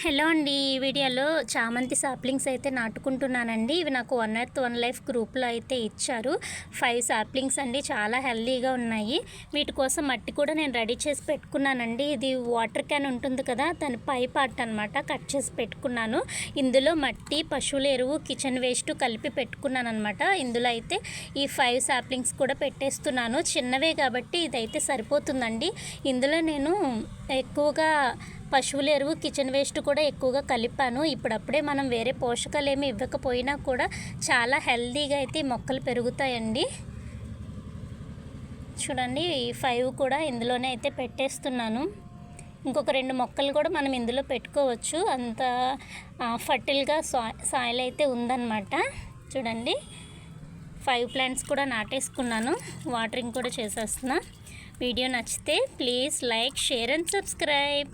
Hello అండి. ఈ వీడియోలో చామంతి సాప్లింగ్స్ అయితే నాటుకుంటున్నానండి. ఇవి నాకు వన్ ఎర్త్ వన్ లైఫ్ గ్రూప్లో అయితే ఇచ్చారు. 5 సాప్లింగ్స్ అండి. చాలా హెల్దీగా ఉన్నాయి. వీటి కోసం మట్టి కూడా నేను రెడీ చేసి పెట్టుకున్నానండి. ఇది వాటర్ క్యాన్ ఉంటుంది కదా, దాని పై పార్ట్ అనమాట, కట్ చేసి పెట్టుకున్నాను. ఇందులో మట్టి, పశువుల ఎరువు, కిచెన్ వేస్ట్ కలిపి పెట్టుకున్నాను అనమాట. ఇందులో అయితే ఈ 5 సాప్లింగ్స్ కూడా పెట్టేస్తున్నాను. చిన్నవే కాబట్టి ఇదైతే సరిపోతుందండి. ఇందులో నేను ఎక్కువగా పశువుల ఎరువు, కిచెన్ వేస్ట్ కూడా ఎక్కువగా కలిపాను. ఇప్పుడప్పుడే మనం వేరే పోషకాలు ఏమి ఇవ్వకపోయినా కూడా చాలా హెల్తీగా అయితే ఈ మొక్కలు పెరుగుతాయండి. చూడండి, ఈ 5 కూడా ఇందులోనే అయితే పెట్టేస్తున్నాను. ఇంకొక 2 మొక్కలు కూడా మనం ఇందులో పెట్టుకోవచ్చు. అంత ఫర్టిల్గా సాయిల్ అయితే ఉందన్నమాట. చూడండి, 5 ప్లాంట్స్ కూడా నాటేసుకున్నాను. వాటరింగ్ కూడా చేసేస్తున్నా. వీడియో నచ్చితే please like, share and subscribe.